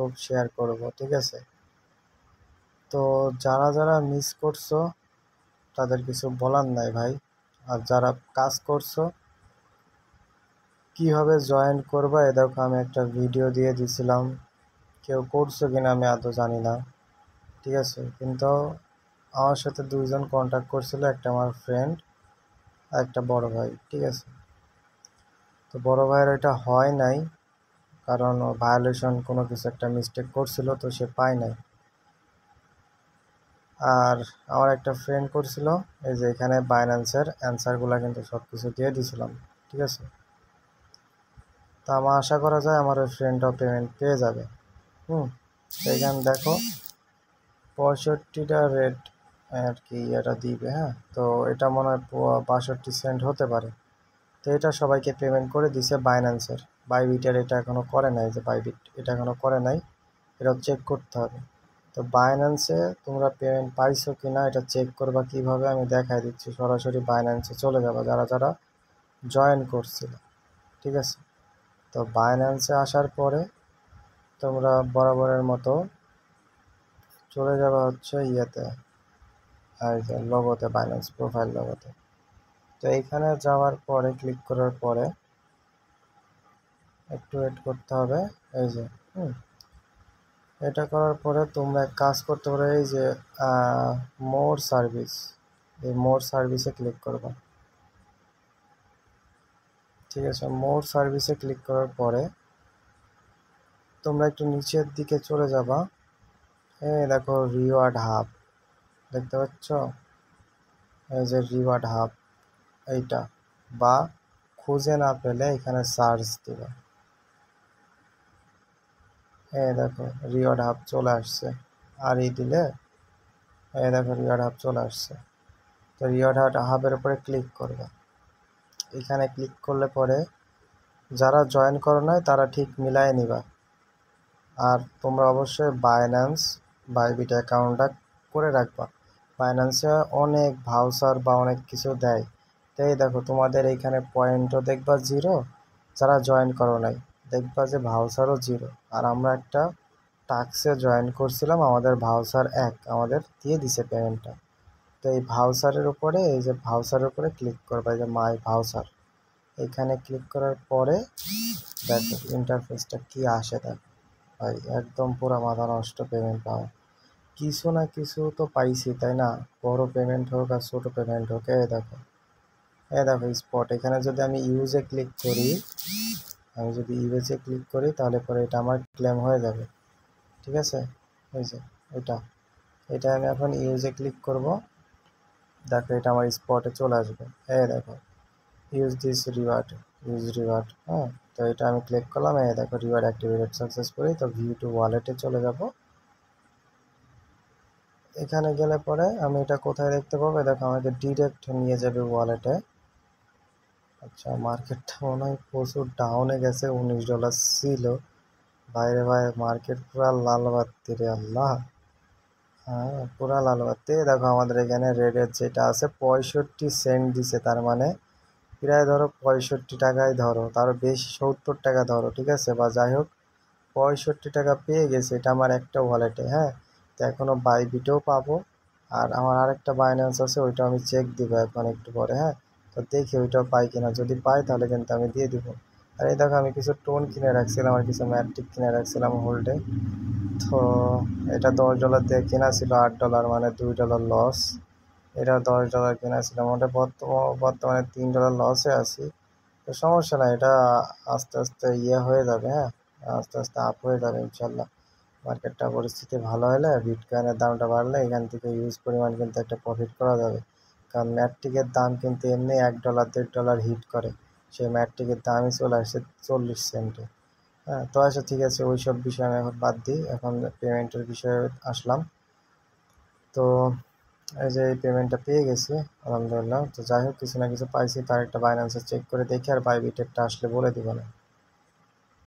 Proof share করব, ঠিক আছে? তো যারা যারা মিস করছো তাদের কিছু বলার নাই ভাই। আর যারা কাজ করছো কিভাবে জয়েন করবা, এ দেখো আমি একটা ভিডিও দিয়ে দিছিলাম, কেউ করছো কিনা আমি আদৌ জানি না, ঠিক আছে? কিন্তু আমার সাথে দুইজন কন্ট্যাক্ট করছিল, একটা আমার ফ্রেন্ড আর একটা বড় ভাই, ঠিক আছে? তো বড় ভাইয়ের এটা হয় নাই, কারণ ভায়োলেশন কোনো কিছু একটা মিস্টেক করছিল, তো সে পায় নাই। আর আমার একটা ফ্রেন্ড করছিল, এই যে এখানে বাইন্যান্সের অ্যান্সারগুলো কিন্তু সব কিছু দিয়ে দিছিলাম, ঠিক আছে? তা আমার আশা করা যায় আমার ওই ফ্রেন্ডটাও পেমেন্ট পেয়ে যাবে। এইখানে দেখো 65টা রেট আর কি এটা দিবে, হ্যাঁ? তো এটা মনে হয় 62 সেন্ট হতে পারে। তো এটা সবাইকে পেমেন্ট করে দিছে বাইন্যান্সের। বাইবিটের এটা এখনও করে নাই, যে বাইবিট এটা এখনও করে নাই, এটা চেক করতে হবে। তো বাইন্যান্সে তোমরা পেমেন্ট পাইছো কি না এটা চেক করবা কিভাবে আমি দেখাই দিচ্ছি। সরাসরি বাইন্যান্সে চলে যাবা যারা যারা জয়েন করছিল, ঠিক আছে? তো বাইন্যান্সে আসার পরে তোমরা বরাবরের মতো চলে যাবা হচ্ছে ইয়েতে, আর যে লোগোতে, বাইন্যান্স প্রোফাইল লোগোতে। তো এইখানে যাওয়ার পরে ক্লিক করার পরে একটু ওয়েট করতে হবে। এই যে এটা করার পরে তোমরা এক কাজ করতে পারো, এই যে মোর সার্ভিস, এই মোর সার্ভিসে ক্লিক করবা, ঠিক আছে? মোর সার্ভিসে ক্লিক করার পরে তোমরা একটু নিচের দিকে চলে যাবা। এই দেখো রিওয়ার্ড হাব, দেখতে পাচ্ছ? এই যে রিওয়ার্ড হাব এইটা, বা খুঁজে না পেলে এখানে সার্চ দিবা। এই দেখো রিওয়ার্ড হাব চলে আসছে, আর এই দিলে এই দেখো রিওয়ার্ড হাব চলে আসছে। তো রিওয়ার্ড হাবের উপরে ক্লিক করবে। এখানে ক্লিক করলে পরে যারা জয়েন করো নাই তারা ঠিক মিলাই নিবা। আর তোমরা অবশ্যই বাইন্যান্স বাইবিট অ্যাকাউন্টটা করে রাখবা। বাইন্যান্সে অনেক ভাউচার বা অনেক কিছু দেয়। তাই দেখো তোমাদের এইখানে পয়েন্টও দেখবা 0, যারা জয়েন করো নাই দেখবা যে ভাউচারও 0। আর আমরা একটা টাস্কে জয়েন করছিলাম, আমাদের ভাউচার 1 আমাদের দিয়ে দিছে পেমেন্টটা। তো এই ভাউচারের উপরে, এই যে ভাউচারের উপরে ক্লিক করবা, এই যে মাই ভাউচার, এখানে ক্লিক করার পরে দেখো ইন্টারফেসটা কি আসে। দেখো ভাই একদম পুরো মাথা নষ্ট পেমেন্ট পাওয়া। কিছু না কিছু তো পাইছি, তাই না? বড় পেমেন্ট হোক আর ছোটো পেমেন্ট হোক। এই দেখো স্পট, এখানে যদি আমি ইউজে ক্লিক করি, তাহলে পরে এটা আমার ক্লেম হয়ে যাবে, ঠিক আছে? এই যে এটা এটা আমি এখন ইউজে ক্লিক করব। দেখো এটা আমার স্পটে চলে আসবে। এই দেখো use this reward, use reward, হ্যাঁ? তো এটা আমি ক্লিক করলাম। এই দেখো রিওয়ার্ড অ্যাক্টিভেটেড সাকসেসফুলি। তো ভিউ টু ওয়ালেটে চলে যাব। এখানে গেলে পরে আমি এটা কোথায় দেখতে পাবো? দেখো আমাকে ডিরেক্ট নিয়ে যাবে ওয়ালেটে। আচ্ছা মার্কেটটা মনে হয় প্রচুর ডাউনে গেছে, $19 ছিল। বাইরে ভাই মার্কেট পুরা লাল বাত্তি রে আল্লাহ। হ্যাঁ পুরা লাল বাত্তি। দেখো আমাদের এখানে রেডের যেটা আছে 65 সেন্ট দিছে, তার মানে প্রায় ধরো 65 টাকায় ধরো, তারও বেশি 70 টাকা ধরো, ঠিক আছে? বা যাই হোক 65 টাকা পেয়ে গেছে এটা আমার একটা ওয়ালেটে, হ্যাঁ? তো এখনও বাইবিটেও পাবো। আর আমার আরেকটা বাইন্যান্স আছে, ওইটা আমি চেক দিব এখন একটু পরে, হ্যাঁ? তো দেখি ওইটাও পাই কিনা, যদি পাই তাহলে কিন্তু আমি দিয়ে দিব। আর এই দেখো আমি কিছু টোন কিনে রাখছিলাম আর কিছু ম্যাট্রিক কিনে রাখছিলাম হোল্ডে। তো এটা $10 দিয়ে কেনা ছিল, $8 মানে $2 লস। এটা $10 কেনা ছিল, মোটে বর্তমানে $3 লসে আছি। তো সমস্যা নাই, এটা আস্তে আস্তে হয়ে যাবে, হ্যাঁ? আস্তে আস্তে আপ হয়ে যাবে ইনশাল্লাহ। মার্কেটটা পরিস্থিতি ভালো হলে, বিটকয়েনের দামটা বাড়লে এখান থেকে হিউজ পরিমাণ কিন্তু একটা প্রফিট করা যাবে। কারণ ম্যাট্রিকের দাম কিন্তু এমনি $1 $1.5 হিট করে, সেই ম্যাট্রিকের দামই চলে আসছে 40 সেন্টে। হ্যাঁ তো আচ্ছা ঠিক আছে, ওই সব বিষয় আমি এখন বাদ দিই, এখন পেমেন্টের বিষয়ে আসলাম। তো এই যে এই পেমেন্টটা পেয়ে গেছি আলহামদুলিল্লাহ। তো যাই হোক কিছু না কিছু পাইছি, তার একটা বাইন্যান্সে চেক করে দেখি, আর বাইবিটেরটা আসলে বলে দিব না।